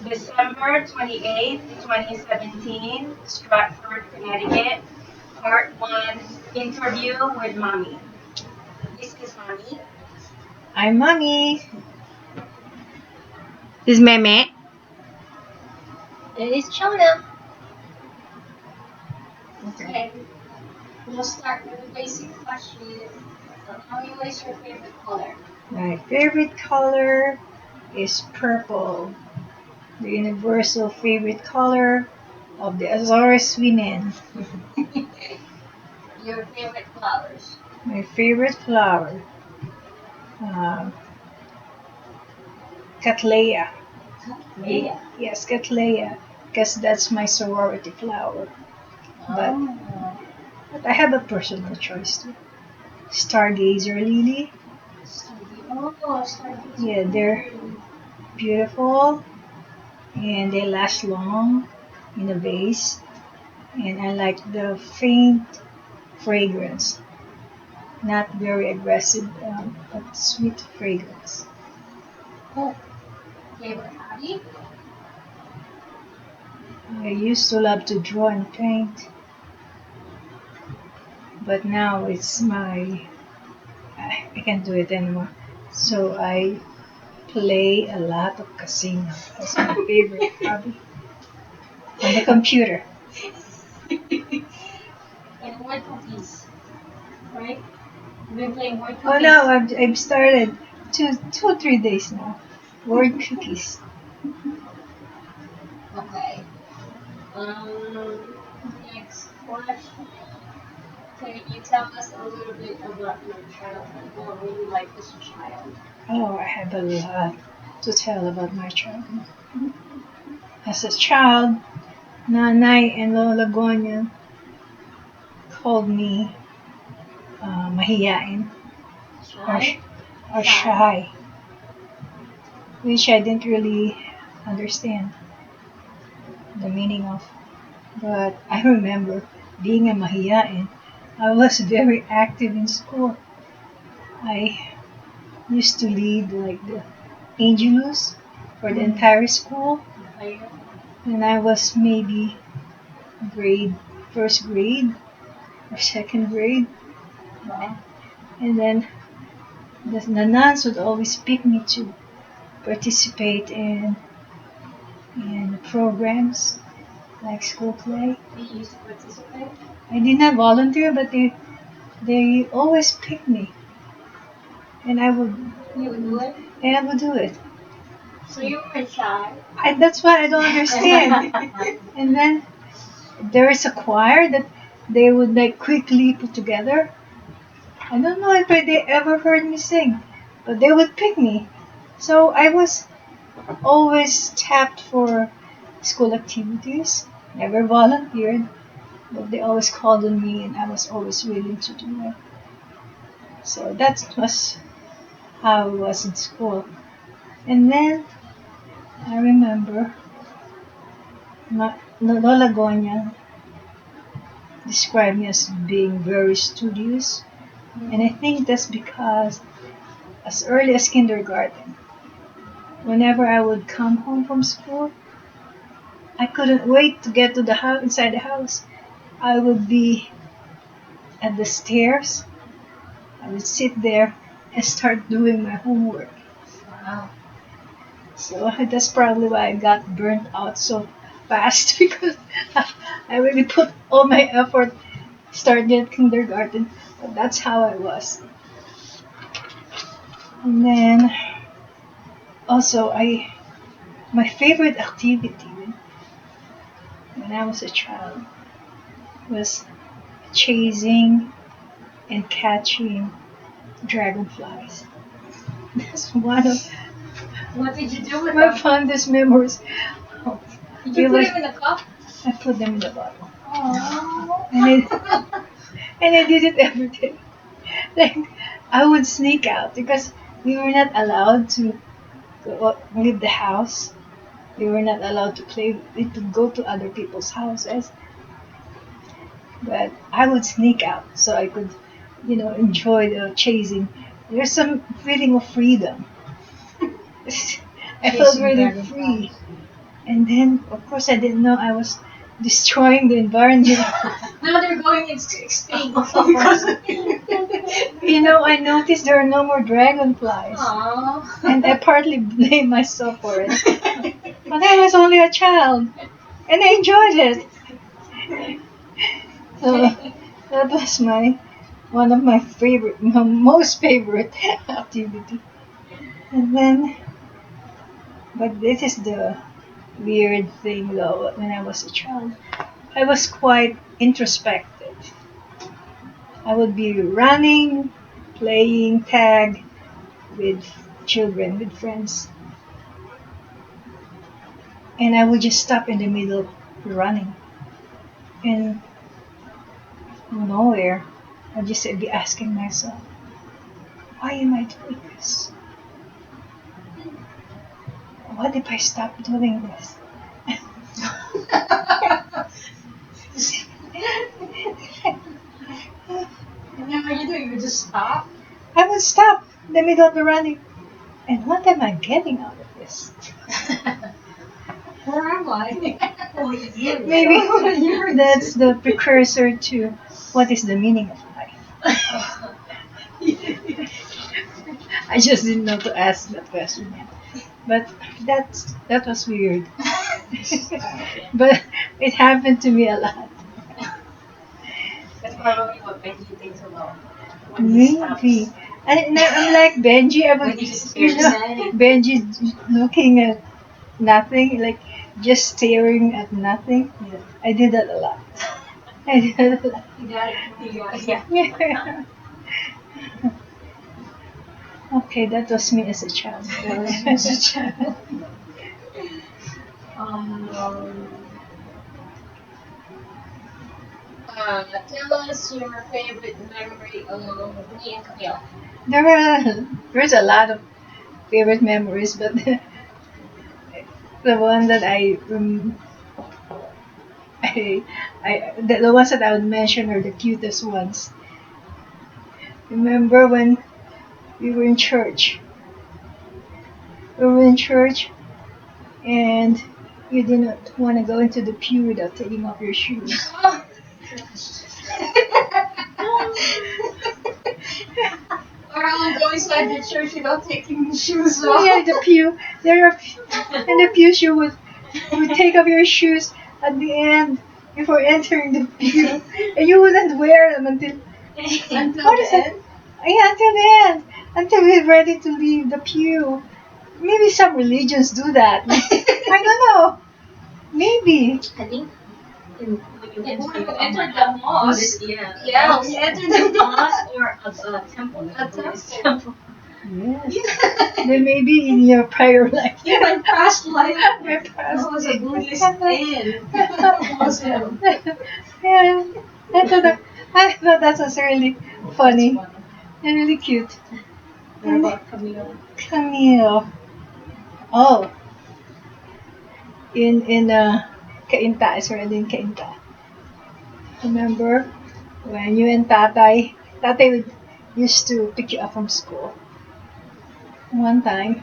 December 28th, 2017, Stratford, Connecticut. Part 1, Interview with Mommy. This is Mommy. I'm Mami. This is Meme. And it's Chona. Okay, we'll start with the basic question. Mommy, what is your favorite color? My favorite color is purple, the universal favorite color of the Azores women. Your favorite flowers? My favorite flower, uh, Cattleya. Leah. Yes, Cattleya, because that's my sorority flower. But, Oh. but I have a personal choice too. Stargazer lily. Oh, stargazer. Yeah, they're beautiful and they last long in a vase. And I like the faint fragrance, not very aggressive, but sweet fragrance. Oh, favorite hobby? I used to love to draw and paint, but now I can't do it anymore. So I play a lot of casino. That's my favorite hobby on the computer. And word cookies, right? You've been playing word cookies. Oh no, I've started 2 or 3 days now. Word cookies. Okay. Next question. Can you tell us a little bit about your childhood? What were you like as a child? Oh, I have a lot to tell about my childhood. As a child, Nanay and Lola Gonya called me mahiyain Shy? or shy, which I didn't really understand the meaning of. But I remember being a mahiyain, I was very active in school. I used to lead like the Angelus for the entire school, Okay. and I was maybe grade first grade or second grade, Wow. and then the nuns would always pick me to participate in programs like school play. You used to participate? I did not volunteer, but they always pick me, and You would do it? and I would do it. So you were shy? That's what I don't understand. And then there is a choir that they would like quickly put together. I don't know if they ever heard me sing, but they would pick me. So I was always tapped for school activities, never volunteered, but they always called on me and I was always willing to do it. So that was how I was in school. And then I remember Lola Gonya described me as being very studious. And I think that's because as early as kindergarten, whenever I would come home from school, I couldn't wait to get to the house inside the house. I would be at the stairs. I would sit there and start doing my homework. Wow. So that's probably why I got burnt out so fast because I really put all my effort starting at kindergarten. But that's how I was. And then also my favorite activity when I was a child was chasing and catching dragonflies. That's one of What did you do with my them? fondest memories. Did you put them in a cup? I put them in the bottle. Oh. And I did it every day. Like I would sneak out because we were not allowed to leave the house. We were not allowed to play to go to other people's houses. But I would sneak out so I could, enjoy the chasing. There's some feeling of freedom. I felt Chasing really dragonflies. free. And then, of course, I didn't know I was destroying the environment. Now they're going extinct. Because, I noticed there are no more dragonflies. Aww. And I partly blame myself for it. But I was only a child. And I enjoyed it. So that was one of my most favorite activity. And then, but this is the weird thing though. When I was a child, I was quite introspective. I would be running, playing tag with children, with friends, and I would just stop in the middle of running, and nowhere. I'd just be asking myself, why am I doing this? What if I stop doing this? And then what you do? You just stop? I would stop in the middle of the running. And what am I getting out of this? Where am I? Oh, you. Maybe that's the precursor to what is the meaning of life. I just didn't know to ask that question yet. But that was weird. But it happened to me a lot. That's probably what Benji thinks about when he stops. Maybe. And I'm like Benji. I When would, he's scared of anything. Benji looking at nothing, like just staring at nothing. Yeah. I did that a lot. I did that a lot. You got it. You got it. Yeah. Okay, that was me as a child. As a child. Um, tell us your favorite memory of me and Camille. There's a lot of favorite memories, but the one that the ones that I would mention are the cutest ones. Remember when we were in church? We were in church and you didn't want to go into the pew without taking off your shoes. Or I'll go inside the church without taking my shoes Oh off. yeah, the pew. There are in the pews you would take off your shoes at the end before entering the pew, and you wouldn't wear them until Until what the is it? end. Yeah, until the end, until we're ready to leave the pew. Maybe some religions do that. I don't know. Maybe. I think when you enter the mosque. Yeah, when you enter the mosque or a temple. A temple. Yes. Then maybe in your prior life. In my past life, Your I past was a Buddhist life. and Muslim. Yeah. I thought that was really funny and really cute. What about Camille? Camille. Oh, in Kainta, is already in Kainta. Remember when you and Tatay would used to pick you up from school. One time,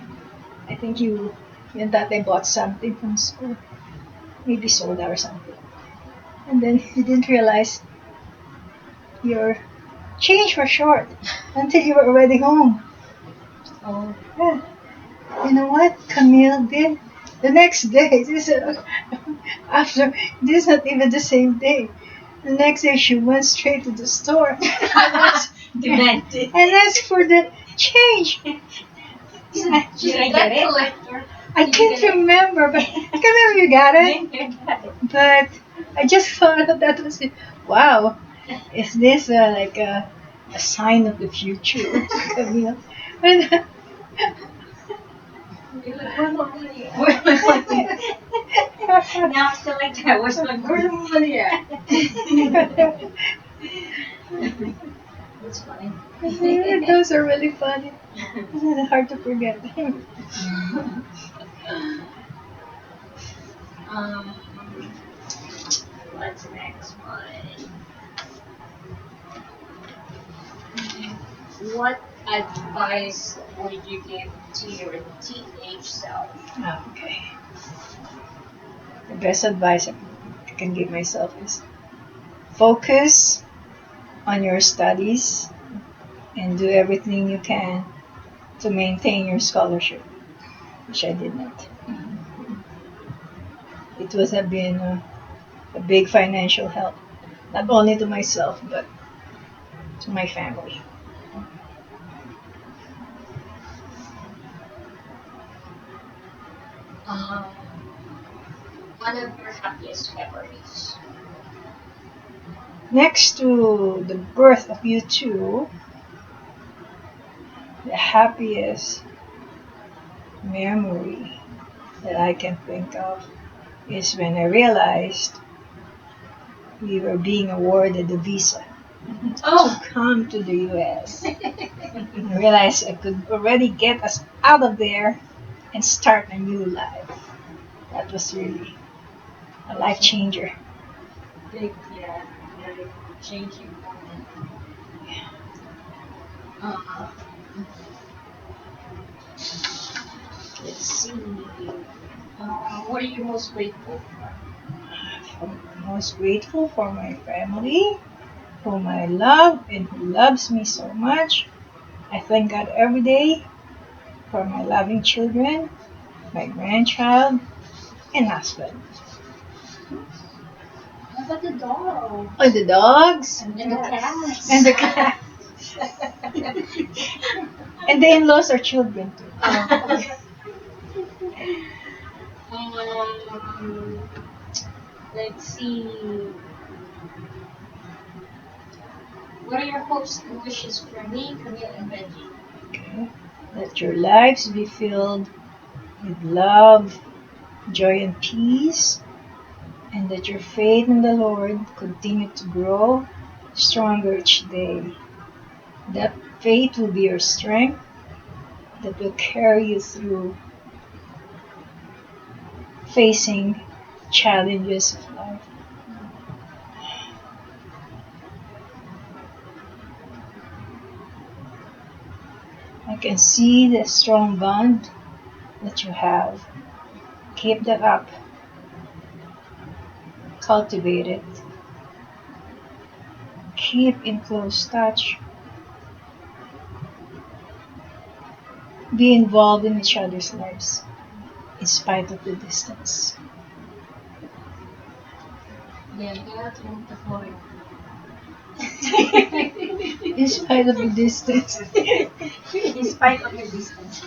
I think you and Tatay bought something from school, maybe soda or something, and then you didn't realize your change was short until you were already home. Oh. Yeah. You know what Camille did? The next day, after this is not even the same day. The next day she went straight to the store Demanded. and asked for the change. She's a debt collector. I can't remember, but I can't remember you got it. But I just thought that was it. Wow, is this like a sign of the future, Camille? And, Where's my money? Where's my money? Now I feel like that. Where's my money at? That's funny. those are really funny. Hard to forget. um, what's the next one? What advice would you give to your teenage self? Okay. best advice I can give myself is focus on your studies and do everything you can to maintain your scholarship, which I did not. It would have been a big financial help, not only to myself, but to my family. Um, one of your happiest memories. Next to the birth of you two, the happiest memory that I can think of is when I realized we were being awarded a visa to come to the US. I realized I could already get us out of there and start a new life. That was really a life changer. Big, yeah, very changing moment. Uh, let's see. What are you most grateful for? I'm most grateful for my family, whom I love and who loves me so much. I thank God every day for my loving children, my grandchild, and husband. How about the dog? And the dogs. And the cats. And the cat. And the in-laws are children too. um, let's see. What are your hopes and wishes for me, Camille, and Benji? Okay. Let your lives be filled with love, joy, and peace, and that your faith in the Lord continue to grow stronger each day. That faith will be your strength that will carry you through facing challenges of life. I can see the strong bond that you have. Keep that up. Cultivate it. Keep in close touch. Be involved in each other's lives in spite of the distance. Yeah, kaya tulong to Florida. In spite of the distance. In spite of the distance.